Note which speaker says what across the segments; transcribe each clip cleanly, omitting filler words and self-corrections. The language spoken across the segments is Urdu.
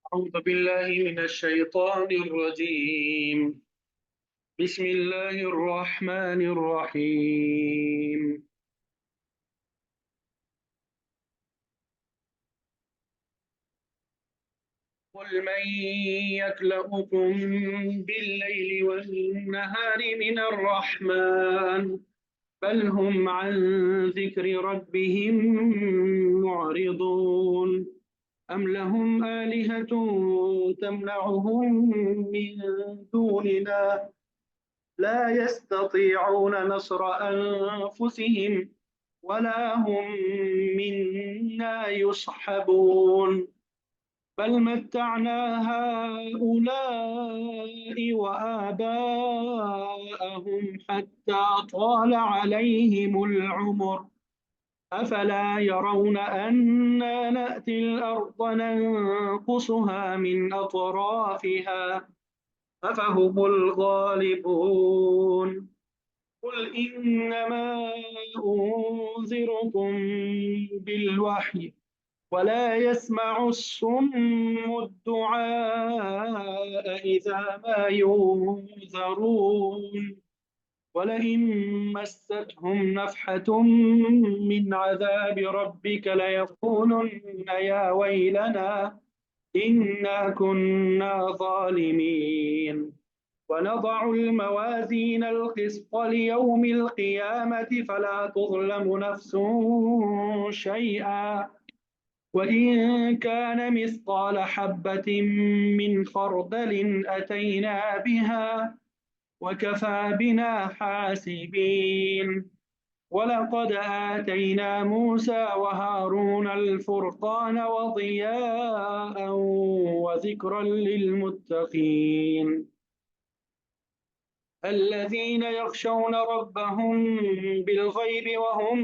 Speaker 1: أعوذ بالله من الشيطان الرجيم. بسم الله الرحمن الرحيم. قل من يكلؤكم بالليل والنهار من الرحمن بل هم عن ذكر ربهم معرضون أم لهم آلهة تمنعهم من دوننا لا يستطيعون نصر أنفسهم ولا هم منا يصحبون بل متعنا هؤلاء وآباءهم حتى طال عليهم العمر أفلا يرون أنا نأتي الأرض ننقصها من أطرافها أفهم الغالبون قل إنما أنذركم بالوحي ولا يسمع الصم الدعاء إذا ما ينذرون ولئن مستهم نفحة من عذاب ربك ليقولن يا ويلنا إنا كنا ظالمين ونضع الموازين القسط ليوم القيامة فلا تظلم نفس شيئا وإن كان مثقال حبة من خردل أتينا بها وكفى بنا حاسبين ولقد آتينا موسى وهارون الفرقان وضياء وذكرا للمتقين الذين يخشون ربهم بالغيب وهم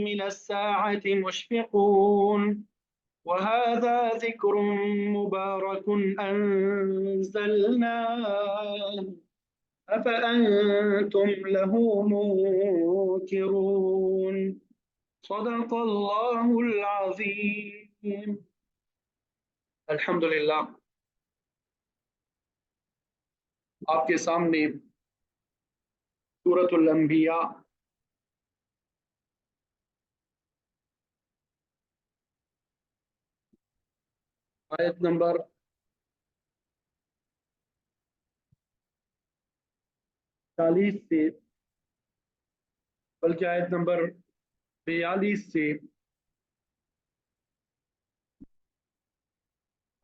Speaker 1: من الساعة مشفقون وهذا ذكر مبارك أنزلناه أفأنتم له منكرون صدق الله العظيم. الحمد للہ آپ کے سامنے سورۃ الانبیاء آیت نمبر 40 سے بلکہ آیت نمبر 42 سے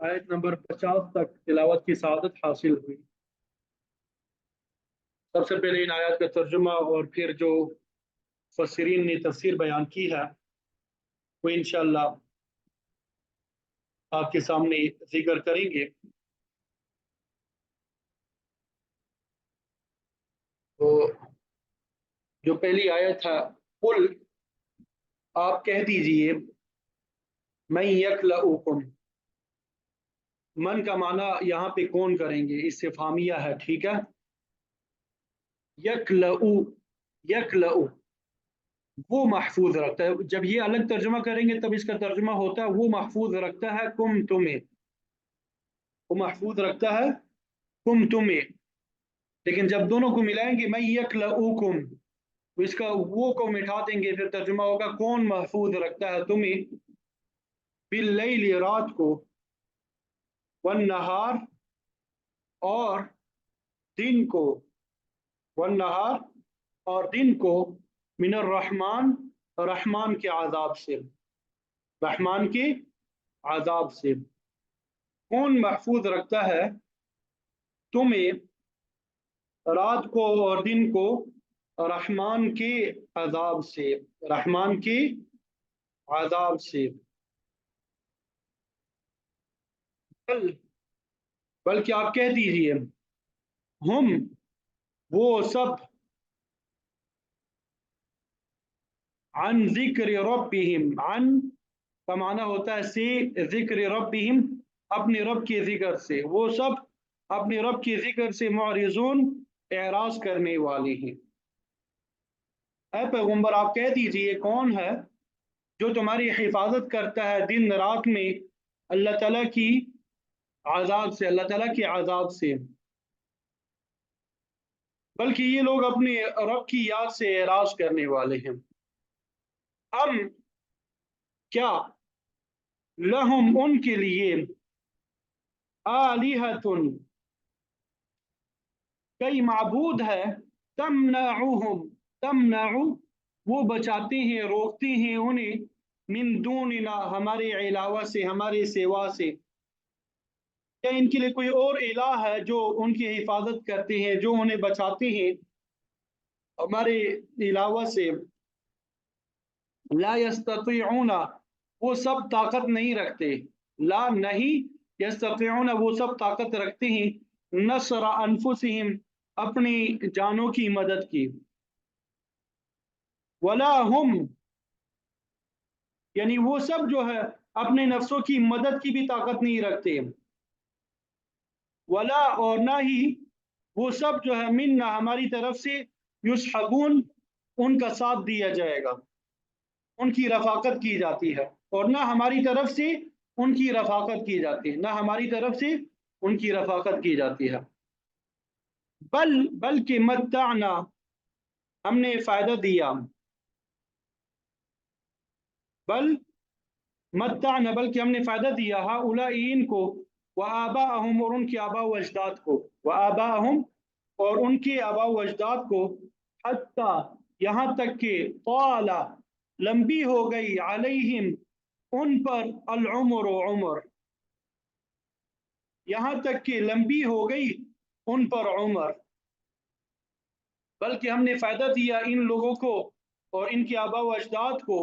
Speaker 1: آیت نمبر 50 تک تلاوت کی سعادت حاصل ہوئی۔ سب سے پہلے ان آیات کا ترجمہ اور پھر جو مفسرین نے تفسیر بیان کی ہے وہ انشاءاللہ آپ کے سامنے ذکر کریں گے۔ تو جو پہلی آیت ہے، قل آپ کہہ دیجئے، من یکلؤکم، من کا معنی یہاں پہ کون کریں گے، استفہامیہ ہے، ٹھیک ہے۔ یکلؤ، یکلؤ وہ محفوظ رکھتا ہے، جب یہ الگ ترجمہ کریں گے تب اس کا ترجمہ ہوتا ہے وہ محفوظ رکھتا ہے کم تمہیں، وہ محفوظ رکھتا ہے کم تمہیں، لیکن جب دونوں کو ملائیں گے من یکلؤکم تو اس کا وہ کو مٹھا دیں گے، پھر ترجمہ ہوگا کون محفوظ رکھتا ہے تمہیں، باللیل رات کو، والنہار اور دن کو، والنہار اور دن کو، من الرحمن رحمان کے عذاب سے، رحمان کے عذاب سے، کون محفوظ رکھتا ہے تمہیں رات کو اور دن کو رحمان کے عذاب سے، رحمان کے عذاب سے، بلکہ آپ کہہ دیجئے، ہم وہ سب، عن ذکر ربہم، عن کا معنی ہوتا ہے سے، ذکر ربہم اپنے رب کے ذکر سے، وہ سب اپنے رب کے ذکر سے معرضون اعراض کرنے والے ہیں۔ اے پیغمبر آپ کہہ دیجئے کون ہے جو تمہاری حفاظت کرتا ہے دن رات میں اللہ تعالیٰ کی عذاب سے، اللہ تعالیٰ کے عذاب سے، بلکہ یہ لوگ اپنے رب کی یاد سے اعراض کرنے والے ہیں۔ ہم کیا لہم ان کے لیے آلیہتن کئی معبود ہے، تمنعوہم تمنعو وہ بچاتے ہیں روکتے ہیں انہیں، من دوننا ہمارے علاوہ سے ہمارے سوا سے، کیا ان کے لیے کوئی اور الہ ہے جو ان کی حفاظت کرتے ہیں، جو انہیں بچاتے ہیں ہمارے علاوہ سے؟ لا یستطیعون وہ سب طاقت نہیں رکھتے، لا نہیں، یستطیعون وہ سب طاقت رکھتے ہیں، نصر انفسہم اپنی جانوں کی مدد کی، ولا ہم یعنی وہ سب جو ہے اپنے نفسوں کی مدد کی بھی طاقت نہیں رکھتے، ولا اور نہ ہی وہ سب جو ہے منا ہماری طرف سے یسحبون ان کا ساتھ دیا جائے گا، ان کی رفاقت کی جاتی ہے، اور نہ ہماری طرف سے ان کی رفاقت کی جاتی ہے، نہ ہماری طرف سے ان کی رفاقت کی جاتی ہے، بلکہ متعنا ہم نے فائدہ دیا، بل متعنا بلکہ ہم نے فائدہ دیا ہؤلاء کو، وآباءہم اور ان کے آباء و اجداد کو، وآباءہم اور ان کے آباء و اجداد کو، حتی یہاں تک کہ طال لمبی ہو گئی علیہم ان پر العمر عمر، یہاں تک کہ لمبی ہو گئی ان پر عمر، بلکہ ہم نے فائدہ دیا ان لوگوں کو اور ان کے آباء و اجداد کو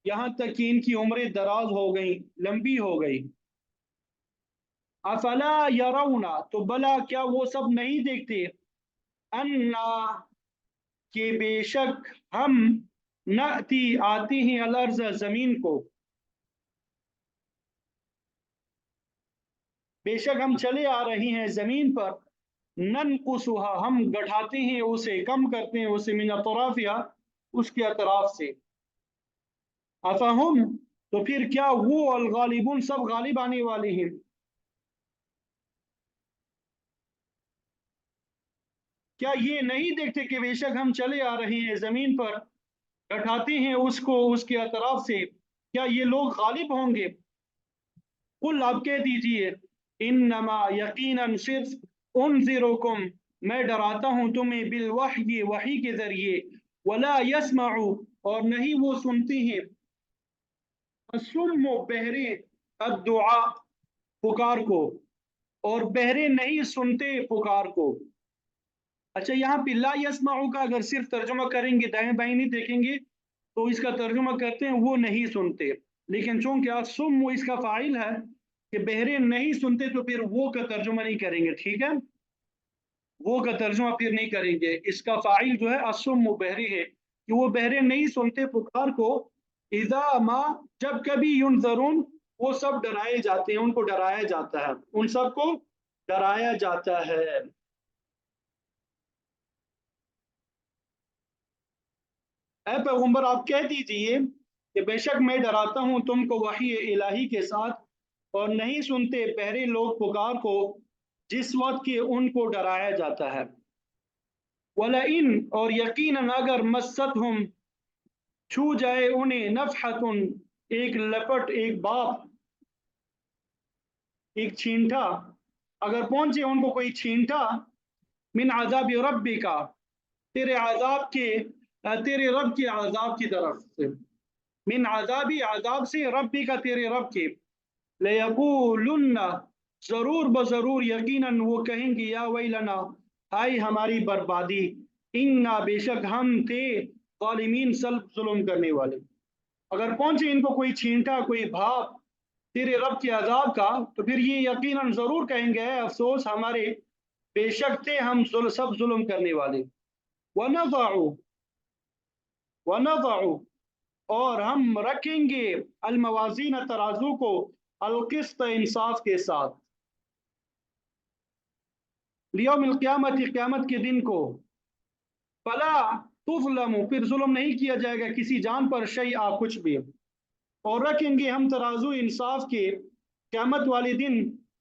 Speaker 1: یہاں تک کہ ان کی عمریں دراز ہو گئی، لمبی ہو گئی۔ افلا یرون تو بلا کیا وہ سب نہیں دیکھتے، انا کہ بے شک ہم نأتی آتے ہیں الارض زمین کو، بے شک ہم چلے آ رہے ہیں زمین پر، ننقصها ہم گٹھاتے ہیں اسے، کم کرتے ہیں اسے، من اطرافها اس کے اطراف سے، افہم تو پھر کیا وہ الغالبون سب غالب آنے والے ہیں، کیا یہ نہیں دیکھتے کہ بے شک ہم چلے آ رہے ہیں زمین پر، گٹھاتے ہیں اس کو اس کے اطراف سے، کیا یہ لوگ غالب ہوں گے؟ قل آپ کہہ دیجئے انما یقیناً صرف انذرکم میں ڈراتا ہوں تمہیں بالوحی وحی کے ذریعے، ولا یسمع اور نہیں وہ سنتے ہیں، الصم بہرے الدعاء پکار کو، اور بہرے نہیں سنتے پکار کو۔ اچھا یہاں پہ لا یسمع کا اگر صرف ترجمہ کریں گے دائیں بائیں نہیں دیکھیں گے تو اس کا ترجمہ کرتے ہیں وہ نہیں سنتے، لیکن چونکہ الصم اس کا فاعل ہے کہ بہرے نہیں سنتے تو پھر وہ کا ترجمہ نہیں کریں گے، ٹھیک ہے، وہ کا ترجمہ پھر نہیں کریں گے، اس کا فاعل جو ہے الصم بہرے ہے کہ وہ بہرے نہیں سنتے پکار کو، اذا ما جب کبھی ینذرون وہ سب ڈرائے جاتے ہیں، ان کو ڈرایا جاتا ہے، ان سب کو ڈرایا جاتا ہے۔ اے پیغمبر آپ کہہ دیجئے کہ بے شک میں ڈراتا ہوں تم کو وحی الہی کے ساتھ، اور نہیں سنتے بہرے لوگ پکار کو جس وقت کہ ان کو ڈرایا جاتا ہے، وَلَئِن اور یقیناً اگر مَسَّتْهُمْ چھو جائے انہیں نفحۃ ایک لپٹ، ایک باپ، ایک چھینٹا، اگر پہنچے ان کو کوئی چھینٹا، من عذاب ربی کا تیرے عذاب کے، تیرے رب کے عذاب کی طرف سے، من عذابی عذاب سے، ربی کا تیرے رب کے، لیقولن ضرور بضرور یقیناً وہ کہیں گے یا ویلنا ہائے ہماری بربادی، انا بے شک ہم تھے ظالمین سلب ظلم کرنے والے، اگر پہنچے ان کو کوئی چھینٹا کوئی بھاپ تیرے رب کے عذاب کا تو پھر یہ یقیناً ضرور کہیں گے افسوس ہمارے، بے شک تھے ہم سب ظلم کرنے والے، وَنَضَعُ وَنَضَعُ اور ہم رکھیں گے الموازین ترازو کو، القسط انصاف کے ساتھ، لیوم القیامت قیامت کے دن کو، فلا تظلم پھر ظلم نہیں کیا جائے گا کسی جان پر شیئا کچھ بھی، اور رکھیں گے ہم ترازو انصاف کے قیامت والے دن،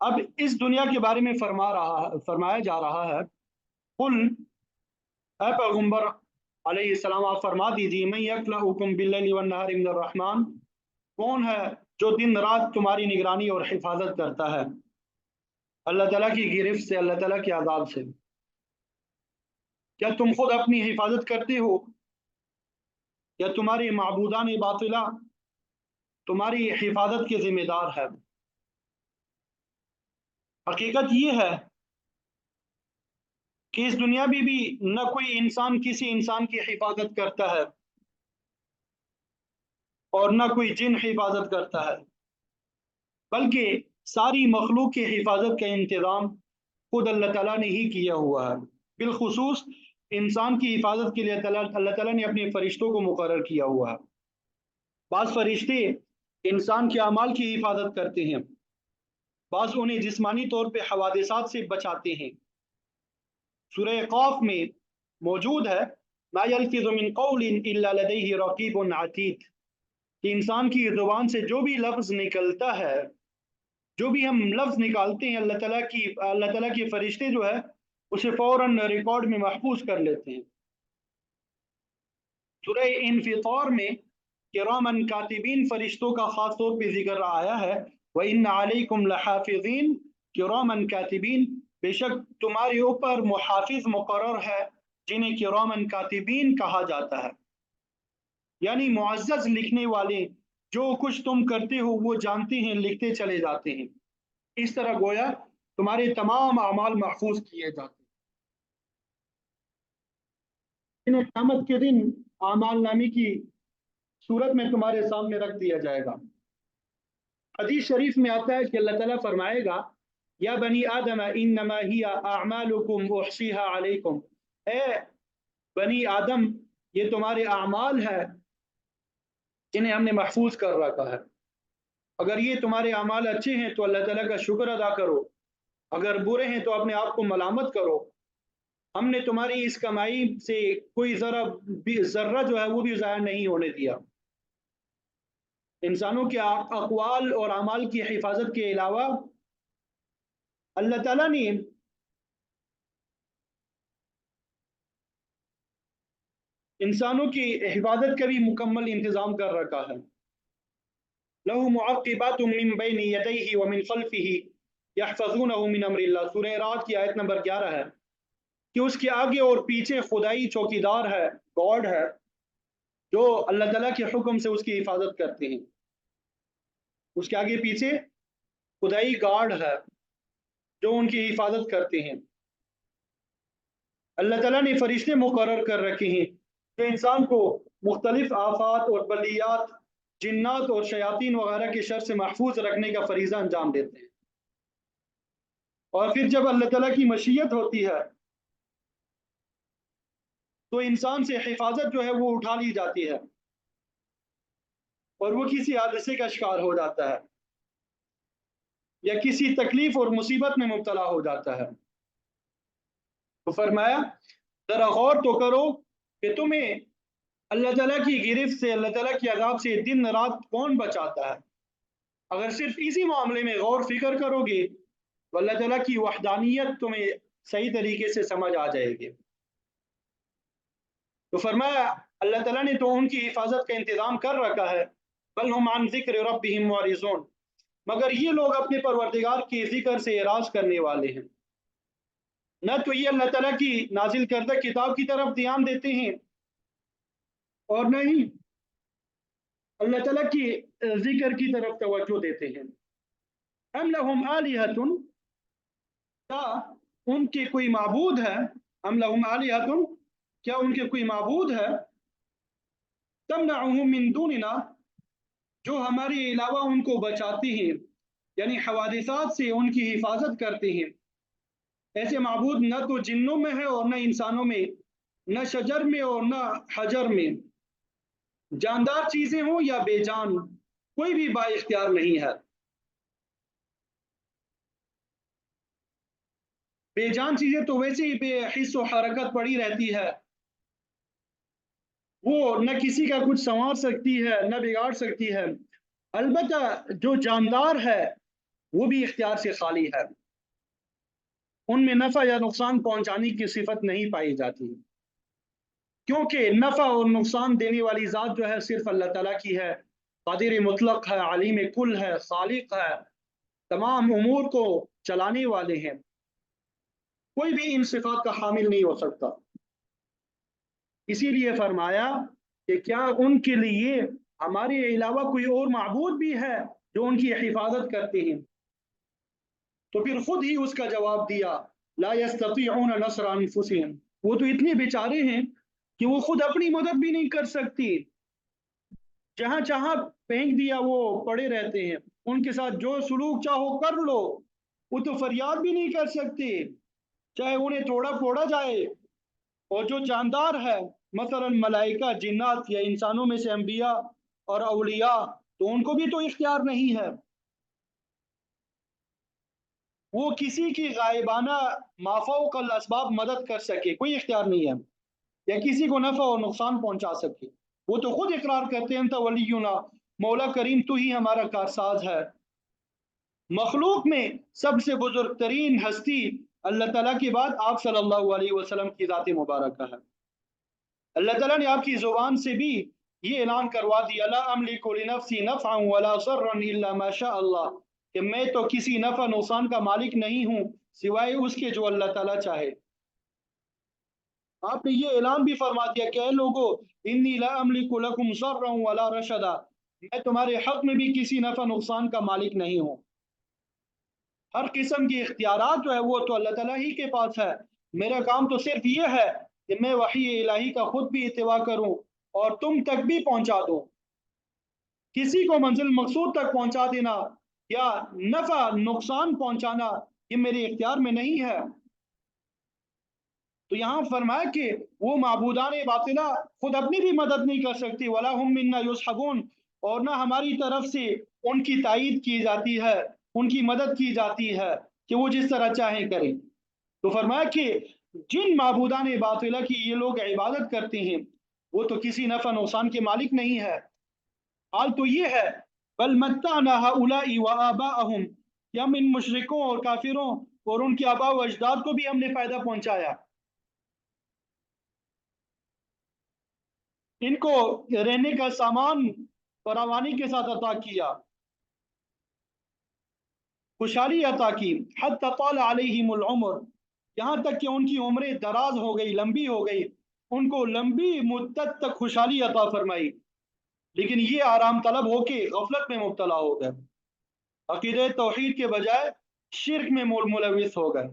Speaker 1: اب اس دنیا کے بارے میں فرمایا جا رہا ہے، قل، اے پیغمبر علیہ السلام آپ فرما دیجیے، من یکلؤکم باللیل والنہار من الرحمن، کون ہے جو دن رات تمہاری نگرانی اور حفاظت کرتا ہے اللہ تعالیٰ کی گرفت سے، اللہ تعالیٰ کے عذاب سے؟ کیا تم خود اپنی حفاظت کرتے ہو یا تمہاری معبودان باطلہ تمہاری حفاظت کے ذمہ دار ہے؟ حقیقت یہ ہے کہ اس دنیا میں بھی نہ کوئی انسان کسی انسان کی حفاظت کرتا ہے اور نہ کوئی جن حفاظت کرتا ہے، بلکہ ساری مخلوق کی حفاظت کا انتظام خود اللہ تعالیٰ نے ہی کیا ہوا ہے۔ بالخصوص انسان کی حفاظت کے لیے اللہ تعالیٰ نے اپنے فرشتوں کو مقرر کیا ہوا ہے۔ بعض فرشتے انسان کے اعمال کی حفاظت کرتے ہیں، بعض انہیں جسمانی طور پہ حوادثات سے بچاتے ہیں۔ سورہ قاف میں موجود ہے، ما یلفظ من قول الا لدیہ رقیب عتید، کہ انسان کی زبان سے جو بھی لفظ نکلتا ہے، جو بھی ہم لفظ نکالتے ہیں، اللہ تعالیٰ کے فرشتے جو ہے اسے فوراً ریکارڈ میں محفوظ کر لیتے ہیں۔ سورہ انفطار میں کرامن کاتبین فرشتوں کا خاص طور پہ ذکر آیا ہے، وَإِنَّ عَلَيْكُمْ لَحَافِظِينَ کرامن کاتبین، بے شک تمہارے اوپر محافظ مقرر ہے جنہیں کرامن کاتبین کہا جاتا ہے، یعنی معزز لکھنے والے، جو کچھ تم کرتے ہو وہ جانتے ہیں، لکھتے چلے جاتے ہیں۔ اس طرح گویا تمہارے تمام اعمال محفوظ کیے جاتے ہیں، انہیں قیامت کے دن اعمال نامی کی صورت میں تمہارے سامنے رکھ دیا جائے گا۔ حدیث شریف میں آتا ہے کہ اللہ تعالیٰ فرمائے گا، یا بنی آدم انما ہی اعمالکم احصیھا علیکم، اے بنی آدم یہ تمہارے اعمال ہے جنہیں ہم نے محفوظ کر رکھا ہے۔ اگر یہ تمہارے اعمال اچھے ہیں تو اللہ تعالیٰ کا شکر ادا کرو، اگر برے ہیں تو اپنے آپ کو ملامت کرو۔ ہم نے تمہاری اس کمائی سے کوئی ذرہ جو ہے وہ بھی ضائع نہیں ہونے دیا۔ انسانوں کے اقوال اور اعمال کی حفاظت کے علاوہ اللہ تعالیٰ نے انسانوں کی حفاظت کا بھی مکمل انتظام کر رکھا ہے۔ لَهُ مُعَقِّبَاتٌ مِّن بَيْنِ يَدَيْهِ وَمِن خَلْفِهِ يَحْفَظُونَهُ مِنْ أَمْرِ اللَّهِ، سورہ رعد کی آیت نمبر 11 ہے کہ اس کے آگے اور پیچھے خدائی چوکیدار ہے، گارڈ ہے، جو اللہ تعالیٰ کے حکم سے اس کی حفاظت کرتے ہیں۔ اس کے آگے پیچھے خدائی گارڈ ہے جو ان کی حفاظت کرتے ہیں۔ اللہ تعالیٰ نے فرشتے مقرر کر رکھے ہیں جو انسان کو مختلف آفات اور بلیات، جنات اور شیاطین وغیرہ کے شر سے محفوظ رکھنے کا فریضہ انجام دیتے ہیں۔ اور پھر جب اللہ تعالیٰ کی مشیت ہوتی ہے تو انسان سے حفاظت جو ہے وہ اٹھا لی جاتی ہے اور وہ کسی حادثے کا شکار ہو جاتا ہے یا کسی تکلیف اور مصیبت میں مبتلا ہو جاتا ہے۔ تو فرمایا ذرا غور تو کرو کہ تمہیں اللہ تعالیٰ کی گرفت سے، اللہ تعالیٰ کے عذاب سے دن رات کون بچاتا ہے۔ اگر صرف اسی معاملے میں غور فکر کرو گے تو اللہ تعالیٰ کی وحدانیت تمہیں صحیح طریقے سے سمجھ آ جائے گی۔ تو فرمایا اللہ تعالیٰ نے تو ان کی حفاظت کا انتظام کر رکھا ہے، بل ہم عن ذکر ربہم معرضون، مگر یہ لوگ اپنے پروردگار کے ذکر سے اعراض کرنے والے ہیں۔ نہ تو یہ اللہ تعالیٰ کی نازل کردہ کتاب کی طرف دھیان دیتے ہیں اور نہ ہی اللہ تعالیٰ کی ذکر کی طرف توجہ دیتے ہیں۔ ام لہم آلہۃ، کیا ان کے کوئی معبود ہے، ام لہم آلہۃ، کیا ان کے کوئی معبود ہے، تمنعہم من دوننا، جو ہمارے علاوہ ان کو بچاتے ہیں، یعنی حوادثات سے ان کی حفاظت کرتے ہیں۔ ایسے معبود نہ تو جنوں میں ہے اور نہ انسانوں میں، نہ شجر میں اور نہ حجر میں، جاندار چیزیں ہوں یا بے جان، کوئی بھی با اختیار نہیں ہے۔ بے جان چیزیں تو ویسے ہی بے حس و حرکت پڑی رہتی ہے، وہ نہ کسی کا کچھ سنوار سکتی ہے نہ بگاڑ سکتی ہے۔ البتہ جو جاندار ہے وہ بھی اختیار سے خالی ہے، ان میں نفع یا نقصان پہنچانے کی صفت نہیں پائی جاتی، کیونکہ نفع اور نقصان دینے والی ذات جو ہے صرف اللہ تعالیٰ کی ہے، قادر مطلق ہے، علیم کل ہے، خالق ہے، تمام امور کو چلانے والے ہیں، کوئی بھی ان صفات کا حامل نہیں ہو سکتا۔ اسی لیے فرمایا کہ کیا ان کے لیے ہمارے علاوہ کوئی اور معبود بھی ہے جو ان کی حفاظت کرتے ہیں؟ تو پھر خود ہی اس کا جواب دیا، لا يستطيعون نصر انفسهم، وہ تو اتنے بیچارے ہیں کہ وہ خود اپنی مدد بھی نہیں کر سکتی، جہاں چاہاں پھینک دیا وہ پڑے رہتے ہیں، ان کے ساتھ جو سلوک چاہو کر لو، وہ تو فریاد بھی نہیں کر سکتے، چاہے انہیں توڑا پھوڑا جائے۔ اور جو جاندار ہے، مثلا ملائکہ، جنات یا انسانوں میں سے انبیاء اور اولیاء، تو ان کو بھی تو اختیار نہیں ہے، وہ کسی کی غائبانہ مافوق الاسباب مدد کر سکے، کوئی اختیار نہیں ہے، یا کسی کو نفع اور نقصان پہنچا سکے۔ وہ تو خود اقرار کرتے ہیں، انت ولینا، مولا کریم تو ہی ہمارا کارساز ہے۔ مخلوق میں سب سے بزرگ ترین ہستی اللہ تعالیٰ کے بعد آپ صلی اللہ علیہ وسلم کی ذات مبارکہ ہے۔ اللہ تعالیٰ نے آپ کی زبان سے بھی یہ اعلان کروا دیا، لا املک لنفسی نفعا ولا ضرا الا ما شاء اللہ، کہ میں تو کسی نفع نقصان کا مالک نہیں ہوں سوائے اس کے جو اللہ تعالیٰ چاہے۔ آپ نے یہ اعلان بھی فرما دیا کہ اے لوگو، انی لا املک لکم ضرا ولا رشدا، میں تمہارے حق میں بھی کسی نفع نقصان کا مالک نہیں ہوں۔ ہر قسم کی اختیارات جو ہے وہ تو اللہ تعالیٰ ہی کے پاس ہے، میرا کام تو صرف یہ ہے کہ میں وحی الہی کا خود بھی اتباع کروں اور تم تک بھی پہنچا دوں۔ کسی کو منزل مقصود تک پہنچا دینا یا نفع نقصان پہنچانا یہ میرے اختیار میں نہیں ہے۔ تو یہاں فرمایا کہ وہ معبودان باطلہ خود اپنی بھی مدد نہیں کر سکتی، ولا ہم منا یصحبون، اور نہ ہماری طرف سے ان کی تائید کی جاتی ہے، ان کی مدد کی جاتی ہے کہ وہ جس طرح چاہیں کریں۔ تو فرمایا کہ جن معبودان باطلہ کی یہ لوگ عبادت کرتے ہیں وہ تو کسی نفع نقصان کے مالک نہیں ہے۔ حال تو یہ ہے، بل متعنا هؤلاء وآباءهم، کہ ہم ان مشرکوں اور کافروں اور ان کے آباء و اجداد کو بھی ہم نے فائدہ پہنچایا، ان کو رہنے کا سامان فراوانی کے ساتھ عطا کیا، خوشحالی عطا کی، حتی طال علیہم العمر، یہاں تک کہ ان کی عمریں دراز ہو گئی، لمبی ہو گئی، ان کو لمبی مدت تک خوشحالی عطا فرمائی، لیکن یہ آرام طلب ہو کے غفلت میں مبتلا ہو گئے، عقیدہ توحید کے بجائے شرک میں ملوث ہو گئے،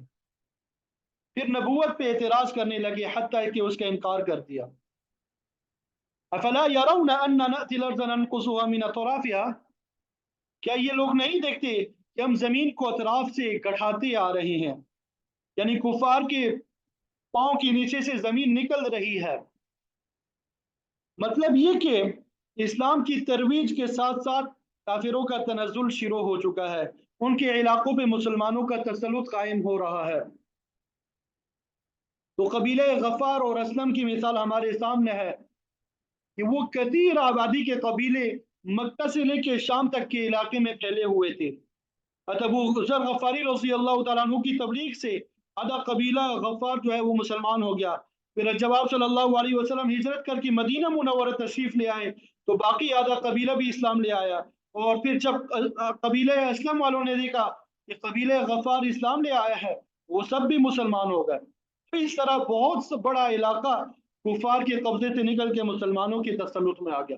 Speaker 1: پھر نبوت پہ اعتراض کرنے لگے حتیٰ کہ اس کا انکار کر دیا۔ افلا يرون ان ناتي الارض ننقصها من اطرافها، کیا یہ لوگ نہیں دیکھتے کہ ہم زمین کو اطراف سے گڑھاتے آ رہے ہیں، یعنی کفار کے پاؤں کے نیچے سے زمین نکل رہی ہے۔ مطلب یہ کہ اسلام کی ترویج کے ساتھ ساتھ کافروں کا تنزل شروع ہو چکا ہے، ان کے علاقوں پہ مسلمانوں کا تسلط قائم ہو رہا ہے۔ تو قبیلہ غفار اور اسلم کی مثال ہمارے سامنے ہے کہ وہ کثیر آبادی کے قبیلے مکہ سے لے کے شام تک کے علاقے میں پھیلے ہوئے تھے۔ ابو ذر غفاری رضی اللہ تعالیٰ عنہ کی تبلیغ سے آدھا قبیلہ غفار جو ہے وہ مسلمان ہو گیا، پھر جب آپ صلی اللہ علیہ وسلم ہجرت کر کے مدینہ منورہ تشریف لے آئے تو باقی آدھا قبیلہ بھی اسلام لے آیا، اور پھر جب قبیلہ اسلم والوں نے دیکھا کہ قبیلہ غفار اسلام لے آیا ہے وہ سب بھی مسلمان ہو گئے، تو اس طرح بہت بڑا علاقہ کفار کے قبضے سے نکل کے مسلمانوں کے تسلط میں آ گیا۔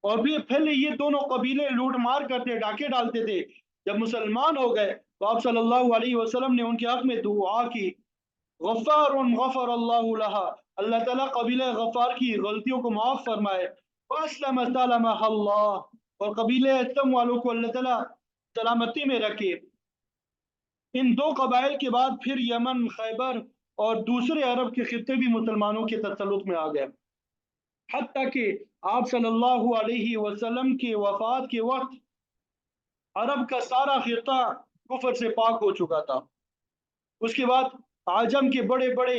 Speaker 1: اور بھی پہلے یہ دونوں قبیلے لوٹ مار کرتے، ڈاکے ڈالتے تھے، جب مسلمان ہو گئے تو آپ صلی اللہ علیہ وسلم نے ان کے حق میں دعا کی، غفار غفر اللہ لہا، اللہ تعالیٰ قبیلہ غفار کی غلطیوں کو معاف فرمائے، واسلم سلمہ اللہ، اور قبیلہ اسلم والوں کو اللہ تعالیٰ سلامتی میں رکھے۔ ان دو قبائل کے بعد پھر یمن، خیبر اور دوسرے عرب کے خطے بھی مسلمانوں کے تسلط میں آ گئے، حتیٰ کہ آپ صلی اللہ علیہ وسلم کی وفات کے وقت عرب کا سارا خطہ کفر سے پاک ہو چکا تھا۔ اس کے بعد عجم کے بڑے بڑے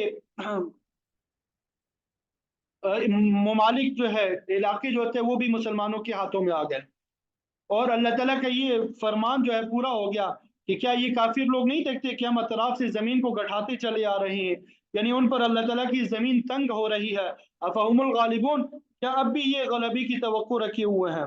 Speaker 1: ممالک جو ہے، علاقے جو تھے وہ بھی مسلمانوں کے ہاتھوں میں آ گئے۔ اور اللہ تعالیٰ کا یہ فرمان جو ہے پورا ہو گیا کہ کیا یہ کافر لوگ نہیں دیکھتے کہ ہم اطراف سے زمین کو گٹھاتے چلے آ رہے ہیں، یعنی ان پر اللہ تعالیٰ کی زمین تنگ ہو رہی ہے۔ افہم الغالبون، کیا اب بھی یہ غلبی کی توقع رکھے ہوئے ہیں؟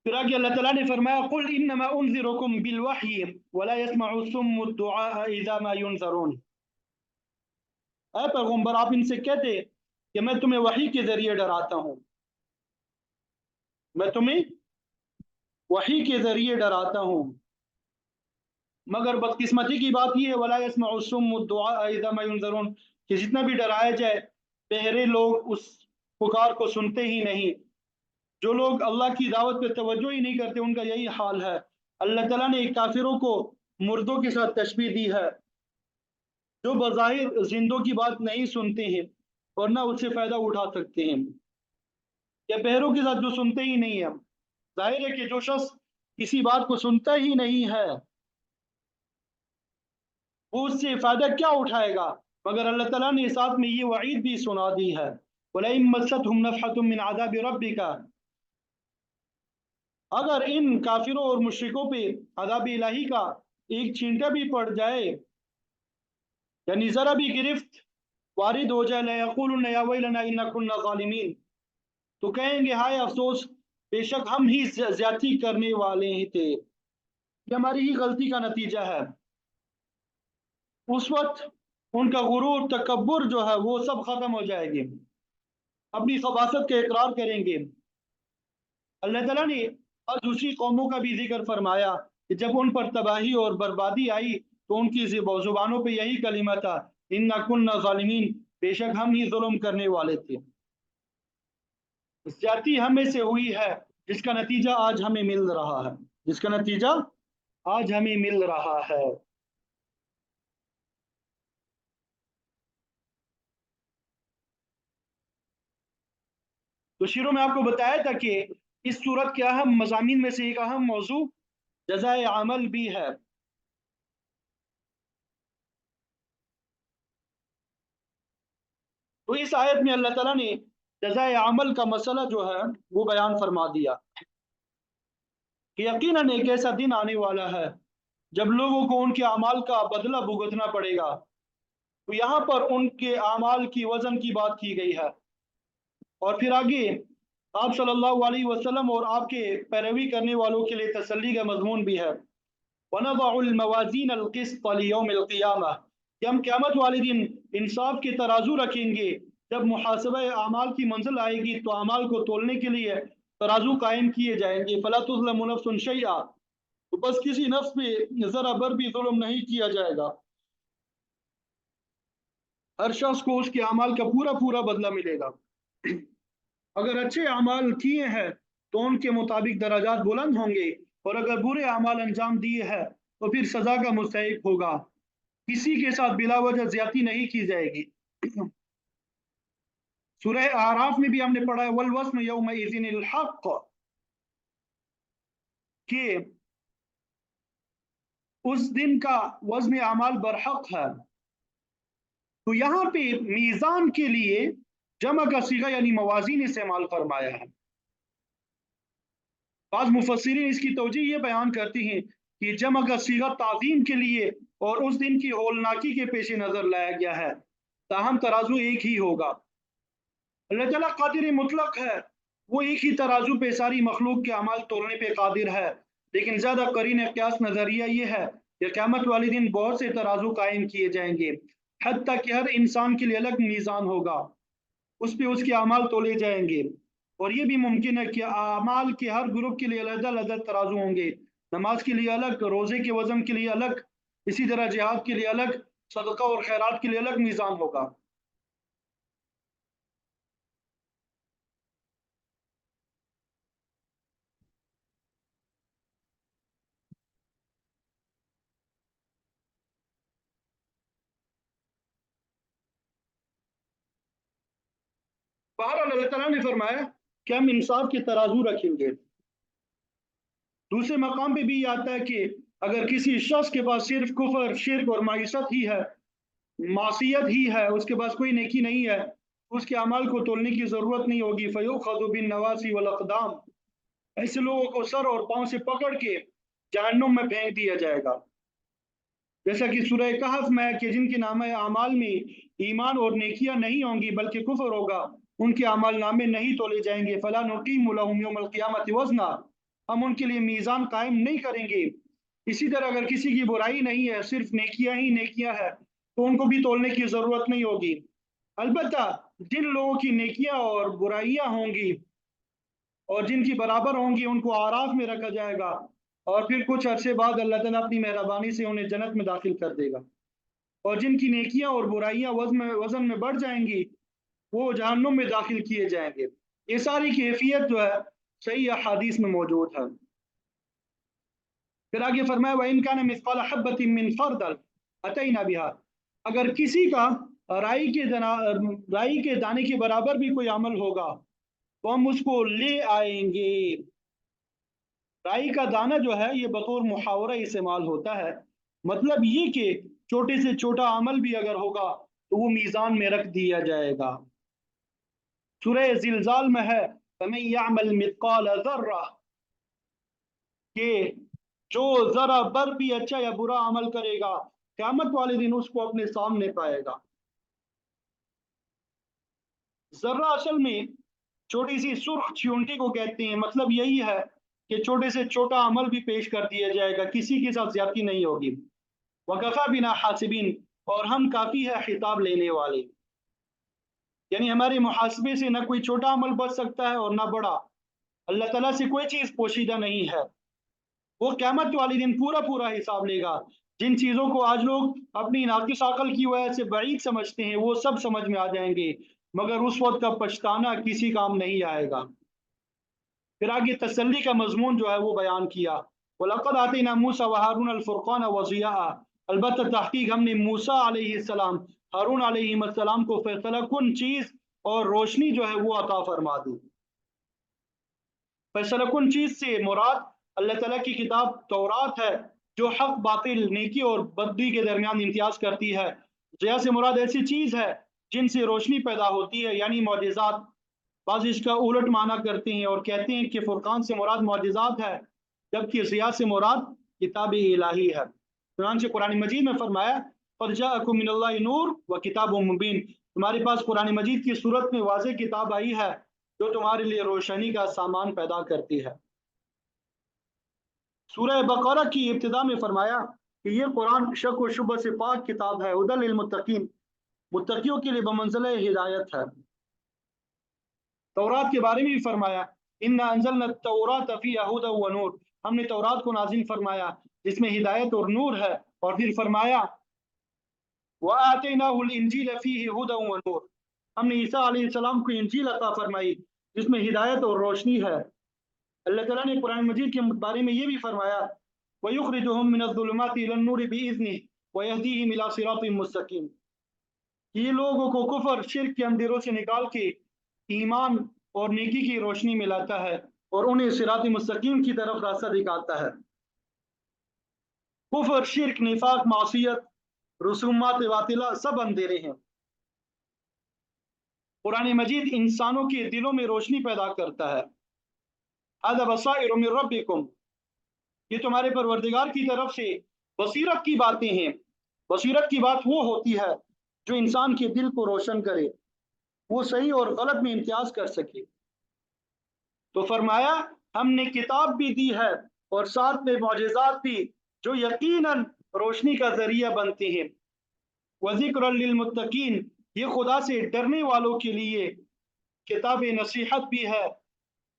Speaker 1: پھر آگے اللہ تعالیٰ نے فرمایا قل انما انذرکم بالوحی ولا يسمع الصم الدعاء اذا ما ينذرون۔ اے پیغمبر آپ ان سے کہتے کہ میں تمہیں وحی کے ذریعے ڈراتا ہوں، میں تمہیں وحی کے ذریعے ڈراتا ہوں، مگر بدقسمتی کی بات یہ ہے ولا يسمع الصم الدعاء اذا ما ينذرون کہ جتنا بھی ڈرایا جائے بہرے لوگ اس پکار کو سنتے ہی نہیں۔ جو لوگ اللہ کی دعوت پہ توجہ ہی نہیں کرتے ان کا یہی حال ہے۔ اللہ تعالیٰ نے کافروں کو مردوں کے ساتھ تشبیہ دی ہے جو بظاہر زندوں کی بات نہیں سنتے ہیں اور نہ اس سے فائدہ اٹھا سکتے ہیں، یا بہروں کے ساتھ جو سنتے ہی نہیں ہیں۔ ظاہر ہے کہ جو شخص کسی بات کو سنتا ہی نہیں ہے وہ اس سے فائدہ کیا اٹھائے گا؟ مگر اللہ تعالیٰ نے ساتھ میں یہ وعید بھی سنا دی ہے وَلَئِن مَّسَّتْهُمْ نَفْحَةٌ مِّنْ عَذَابِ رَبِّكَ، اگر ان کافروں اور مشرکوں پہ عذاب الہی کا ایک چھینٹا بھی پڑ جائے، یعنی ذرا بھی گرفت وارد ہو جائے، لَيَقُولُنَّ يَا وَيْلَنَا إِنَّا كُنَّا ظَالِمِينَ، تو کہیں گے ہائے افسوس، بے شک ہم ہی زیادتی کرنے والے ہی تھے، یہ ہماری ہی غلطی کا نتیجہ ہے۔ اس وقت ان کا غرور تکبر جو ہے وہ سب ختم ہو جائے گی، اپنی خباثت کا اقرار کریں گے۔ اللہ تعالیٰ نے اور دوسری قوموں کا بھی ذکر فرمایا کہ جب ان پر تباہی اور بربادی آئی تو ان کی زبانوں پہ یہی کلمہ تھا اِنَّا كُنَّا ظَالِمِينَ، بے شک ہم ہی ظلم کرنے والے تھے۔ زیادتی ہمیں سے ہوئی ہے جس کا نتیجہ آج ہمیں مل رہا ہے، جس کا نتیجہ آج ہمیں مل رہا ہے۔ تو شروع میں آپ کو بتایا تھا کہ اس صورت کے اہم مضامین میں سے ایک اہم موضوع جزائے عمل بھی ہے۔ تو اس آیت میں اللہ تعالیٰ نے جزائے عمل کا مسئلہ جو ہے وہ بیان فرما دیا کہ یقیناً ایک ایسا دن آنے والا ہے جب لوگوں کو ان کے اعمال کا بدلہ بھگتنا پڑے گا۔ تو یہاں پر ان کے اعمال کی وزن کی بات کی گئی ہے، اور پھر آگے آپ صلی اللہ علیہ وسلم اور آپ کے پیروی کرنے والوں کے لیے تسلی کا مضمون بھی ہے وَنَضَعُ الْمَوَازِينَ الْقِسْطَ لِيَوْمِ الْقِيَامَةِ کہ ہم قیامت والے دن انصاف کے ترازو رکھیں گے۔ جب محاسبہ اعمال کی منزل آئے گی تو اعمال کو تولنے کے لیے ترازو قائم کیے جائیں گے۔ فَلَا تُظْلَمُ نَفْسٌ شَيْئًا، تو بس کسی نفس پہ ذرا بر بھی ظلم نہیں کیا جائے گا، ہر شخص کو اس کے اعمال کا پورا پورا بدلہ ملے گا۔ اگر اچھے اعمال کیے ہیں تو ان کے مطابق درجات بلند ہوں گے، اور اگر برے اعمال انجام دیے ہیں تو پھر سزا کا مستحق ہوگا۔ کسی کے ساتھ بلا وجہ زیادتی نہیں کی جائے گی۔ سورہ اعراف میں بھی ہم نے پڑھا ہے والوزن یومئذ الحق، کہ اس دن کا وزن اعمال برحق ہے۔ تو یہاں پہ میزان کے لیے جمع کا صیغہ یعنی موازین استعمال فرمایا ہے۔ بعض مفسرین اس کی توجیہ یہ بیان کرتے ہیں کہ جمع کا صیغہ تعظیم کے لیے اور اس دن کی ہولناکی کے پیش نظر لایا گیا ہے، تاہم ترازو ایک ہی ہوگا۔ اللہ تعالیٰ قادر مطلق ہے، وہ ایک ہی ترازو پہ ساری مخلوق کے اعمال تولنے پہ قادر ہے، لیکن زیادہ قرین قیاس نظریہ یہ ہے کہ قیامت والے دن بہت سے ترازو قائم کیے جائیں گے، حتیٰ کہ ہر انسان کے لیے الگ میزان ہوگا، اس پہ اس کے اعمال تولے جائیں گے۔ اور یہ بھی ممکن ہے کہ اعمال کے ہر گروپ کے لیے علیحدہ علیحدہ ترازو ہوں گے، نماز کے لیے الگ، روزے کے وزن کے لیے الگ، اسی طرح جہاد کے لیے الگ، صدقہ اور خیرات کے لیے الگ میزان ہوگا۔ بہرحال اللہ تعالیٰ نے فرمایا کہ ہم انصاف کے ترازو رکھیں گے۔ دوسرے مقام پہ بھی یہ آتا ہے کہ اگر کسی شخص کے پاس صرف کفر، شرک اور معیشت ہی ہے، معصیت ہی ہے، اس کے پاس کوئی نیکی نہیں ہے، اس کے اعمال کو تولنے کی ضرورت نہیں ہوگی۔ فَيُؤْخَذُ بِالنَّوَاصِي وَالْأَقْدَامِ، ایسے لوگوں کو سر اور پاؤں سے پکڑ کے جہنم میں پھینک دیا جائے گا، جیسا کہ سورہ کہف میں ہے کہ جن کے نامہ اعمال میں ایمان اور نیکیاں نہیں ہوں گی بلکہ کفر ہوگا، ان کے اعمال نامے نہیں تولے جائیں گے۔ فَلَا نُقِيمُ لَهُمْ يَوْمَ الْقِيَامَةِ وَزْنًا، ہم ان کے لیے میزان قائم نہیں کریں گے۔ اسی طرح اگر کسی کی برائی نہیں ہے، صرف نیکیاں ہی نیکیاں ہے، تو ان کو بھی تولنے کی ضرورت نہیں ہوگی۔ البتہ جن لوگوں کی نیکیاں اور برائیاں ہوں گی اور جن کی برابر ہوں گی، ان کو آراف میں رکھا جائے گا، اور پھر کچھ عرصے بعد اللہ تعالیٰ اپنی مہربانی سے انہیں جنت میں داخل کر دے گا۔ اور جن کی نیکیاں اور برائیاں وزن میں بڑھ جائیں گی، وہ جہنم میں داخل کیے جائیں گے۔ یہ ساری کیفیت جو ہے صحیح احادیث میں موجود ہے۔ پھر آگے فرمایا وَإِنْ كَانَ مِثْقَالَ حَبَّةٍ مِّنْ خَرْدَلٍ أَتَيْنَا بِهَا، اگر کسی کا رائی کے دانے کے برابر بھی کوئی عمل ہوگا تو ہم اس کو لے آئیں گے۔ رائی کا دانہ جو ہے یہ بطور محاورہ استعمال ہوتا ہے، مطلب یہ کہ چھوٹے سے چھوٹا عمل بھی اگر ہوگا تو وہ میزان میں رکھ دیا جائے گا۔ سورہ زلزال میں ہے فَمَن يَعْمَلْ مِثْقَالَ ذَرَّةٍ، کہ جو ذرا بر بھی اچھا یا برا عمل کرے گا قیامت والے دن اس کو اپنے سامنے پائے گا۔ ذرہ اصل میں چھوٹی سی سرخ چیونٹی کو کہتے ہیں، مطلب یہی ہے کہ چھوٹے سے چھوٹا عمل بھی پیش کر دیا جائے گا، کسی کے ساتھ زیادتی نہیں ہوگی۔ وَكَفَى بِنَا حَاسِبِينَ، اور ہم کافی ہے خطاب لینے والے، یعنی ہمارے محاسبے سے نہ کوئی چھوٹا عمل بچ سکتا ہے اور نہ بڑا۔ اللہ تعالیٰ سے کوئی چیز پوشیدہ نہیں ہے، وہ قیامت والے دن پورا پورا حساب لے گا۔ جن چیزوں کو آج لوگ اپنی ناقص عقل کی وجہ سے بعید سمجھتے ہیں وہ سب سمجھ میں آ جائیں گے، مگر اس وقت کا پچھتانا کسی کام نہیں آئے گا۔ پھر آگے تسلی کا مضمون جو ہے وہ بیان کیا، وَلَقَدْ آتَيْنَا مُوسَىٰ وَهَارُونَ الْفُرْقَانَ وَضِيَاءً، البتہ تحقیق ہم نے موسیٰ علیہ السلام، ہارون علیہ السلام کو فیصلہ کن چیز اور روشنی جو ہے وہ عطا فرما دی۔ فیصلہ کن چیز سے مراد اللہ تعالیٰ کی کتاب تورات ہے، جو حق باطل، نیکی اور بدی کے درمیان امتیاز کرتی ہے۔ ضیاء سے مراد ایسی چیز ہے جن سے روشنی پیدا ہوتی ہے، یعنی معجزات۔ بعض اس کا الٹ معنی کرتے ہیں اور کہتے ہیں کہ فرقان سے مراد معجزات ہے، جبکہ ضیاء سے مراد کتاب الہی ہے۔ چنانچہ قرآن مجید میں فرمایا قَدْ جَاءَكُم مِّنَ اللَّهِ نُورٌ وَكِتَابٌ مُّبِينٌ، تمہارے پاس قرآن مجید کی صورت میں واضح کتاب آئی ہے جو تمہارے لیے روشنی کا سامان پیدا کرتی ہے۔ سورہ بقرہ کی ابتدا میں فرمایا کہ یہ قرآن شک و شبہ سے پاک کتاب ہے، ہدی للمتقین، متقیوں کے لیے بمنزلہ ہدایت ہے۔ تورات کے بارے میں بھی فرمایا اِنَّا أَنزَلْنَا التَّوْرَاةَ فِيهَا هُدًى وَنُورٌ، ہم نے تورات کو نازل فرمایا جس میں ہدایت اور نور ہے، اور پھر فرمایا وَآتَيْنَاهُ الْإِنْجِيلَ فِيهِ هُدًى وَنُورٌ، ہم نے عیسیٰ علیہ السلام کو انجیل عطا فرمائی جس میں ہدایت اور روشنی ہے۔ اللہ تعالیٰ نے قرآن مجید کے بارے میں یہ بھی فرمایا وَيُخْرِجُهُم مِّنَ الظُّلُمَاتِ إِلَى النُّورِ بِإِذْنِهِ وَيَهْدِيهِمْ إِلَىٰ صِرَاطٍ مُّسْتَقِيمٍ، یہ لوگوں کو کفر شرک کے اندھیروں سے نکال کے ایمان اور نیکی کی روشنی میں لاتا ہے اور انہیں صراط مستقیم کی طرف راستہ دکھاتا ہے۔ کفر، شرک، نفاق، معصیت، رسومات باطلہ سب اندھیرے ہیں۔ قرآن مجید انسانوں کے دلوں میں روشنی پیدا کرتا ہے۔ هذا بصائر من ربکم، یہ تمہارے پروردگار کی طرف سے بصیرت کی باتیں ہیں۔ بصیرت کی بات وہ ہوتی ہے جو انسان کے دل کو روشن کرے، وہ صحیح اور غلط میں امتیاز کر سکے۔ تو فرمایا ہم نے کتاب بھی دی ہے اور ساتھ میں معجزات بھی جو یقیناً روشنی کا ذریعہ بنتے ہیں۔ وذکر للمتقین، یہ خدا سے ڈرنے والوں کے لیے کتاب نصیحت بھی ہے،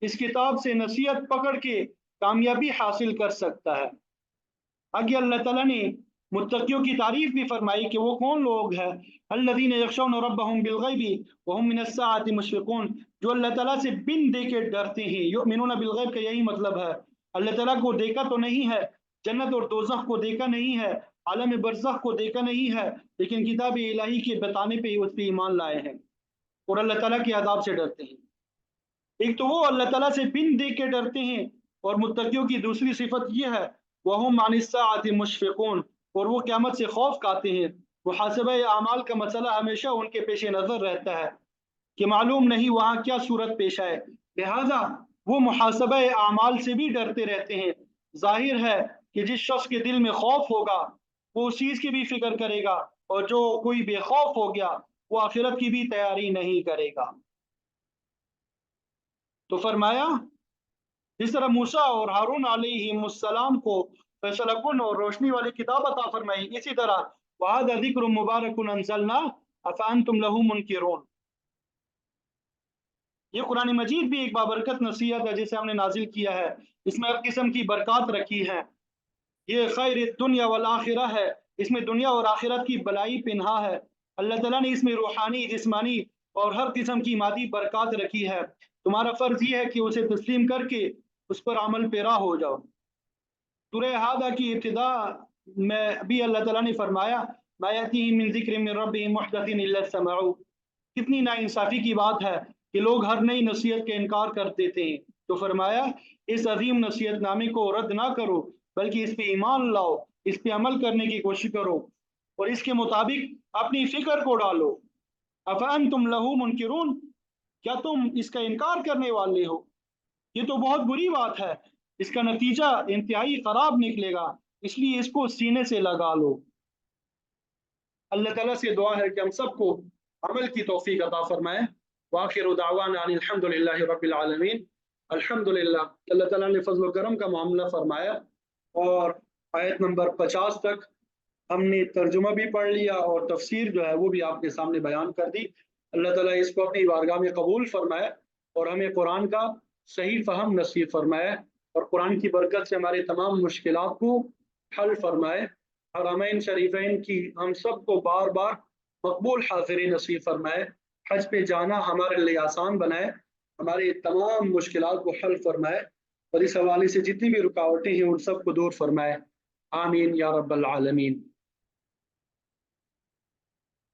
Speaker 1: اس کتاب سے نصیحت پکڑ کے کامیابی حاصل کر سکتا ہے۔ آگے اللہ تعالیٰ نے متقیوں کی تعریف بھی فرمائی کہ وہ کون لوگ ہیں، الذین یخشون ربهم بالغیب وهم من الساعة مشفقون، جو اللہ تعالیٰ سے بن دیکھے ڈرتے ہیں۔ یؤمنون بالغیب کا یہی مطلب ہے، اللہ تعالیٰ کو دیکھا تو نہیں ہے، جنت اور دوزخ کو دیکھا نہیں ہے، عالم برزخ کو دیکھا نہیں ہے، لیکن کتاب الہی کے بتانے پہ اس پہ ایمان لائے ہیں اور اللہ تعالیٰ کے عذاب سے ڈرتے ہیں۔ ایک تو وہ اللہ تعالیٰ سے بن دیکھ کے ڈرتے ہیں، اور متقیوں کی دوسری صفت یہ ہے وہم عن الساعۃ مشفقون، اور وہ قیامت سے خوف کھاتے ہیں۔ محاسبہ اعمال کا مسئلہ ہمیشہ ان کے پیش نظر رہتا ہے کہ معلوم نہیں وہاں کیا صورت پیش آئے، لہذا وہ محاسبہ اعمال سے بھی ڈرتے رہتے ہیں۔ ظاہر ہے کہ جس شخص کے دل میں خوف ہوگا وہ اس چیز کی بھی فکر کرے گا، اور جو کوئی بے خوف ہو گیا وہ آخرت کی بھی تیاری نہیں کرے گا۔ تو فرمایا جس طرح موسیٰ اور ہارون علیہ السلام کو فیصلہ کن اور روشنی والی کتاب عطا فرمائی، اسی طرح وَهَذَا ذِكْرٌ مُبَارَكٌ أَنزَلْنَاهُ أَفَأَنْتُمْ لَهُ مُنْكِرُونَ۔ یہ قرآن مجید بھی ایک بابرکت نصیحت ہے جسے ہم نے نازل کیا ہے، اس میں ہر قسم کی برکات رکھی ہیں، یہ خیر دنیا والآخرہ ہے، اس میں دنیا اور آخرت کی بلائی پنہا ہے۔ اللہ تعالیٰ نے اس میں روحانی، جسمانی اور ہر قسم کی مادی برکات رکھی ہے، تمہارا فرض یہ ہے کہ اسے تسلیم کر کے اس پر عمل پیرا ہو جاؤ۔ سورہ ہادہ کی ابتدا میں بھی اللہ تعالیٰ نے فرمایا مَا يَأْتِيهِم مِّن ذِكْرٍ مِّن رَّبِّهِم مُحْدَثٍ إِلَّا اسْتَمَعُوهُ۔ کتنی ناانصافی کی بات ہے کہ لوگ ہر نئی نصیحت کا انکار کر دیتے ہیں، تو فرمایا اس عظیم نصیحت نامے کو رد نہ کرو بلکہ اس پہ ایمان لاؤ، اس پہ عمل کرنے کی کوشش کرو اور اس کے مطابق اپنی فکر کو ڈالو۔ افانتم لہو منکرون، کیا تم اس کا انکار کرنے والے ہو؟ یہ تو بہت بری بات ہے، اس کا نتیجہ انتہائی خراب نکلے گا، اس لیے اس کو سینے سے لگا لو۔ اللہ تعالیٰ سے دعا ہے کہ ہم سب کو عمل کی توفیق عطا فرمائے۔ وآخر دعوانا ان الحمد للہ رب العالمین۔ الحمد للہ اللہ تعالیٰ نے فضل و کرم کا معاملہ فرمایا، اور آیت نمبر 50 تک ہم نے ترجمہ بھی پڑھ لیا اور تفسیر جو ہے وہ بھی آپ کے سامنے بیان کر دی۔ اللہ تعالیٰ اس کو اپنی بارگاہ میں قبول فرمائے اور ہمیں قرآن کا صحیح فہم نصیب فرمائے، اور قرآن کی برکت سے ہمارے تمام مشکلات کو حل فرمائے۔ حرمین شریفین کی ہم سب کو بار بار مقبول حاضری نصیب فرمائے، حج پہ جانا ہمارے لیے آسان بنائے، ہماری تمام مشکلات کو حل فرمائے، اور اس حوالے سے جتنی بھی رکاوٹیں ہیں ان سب کو دور فرمائے۔ آمین یا رب العالمین۔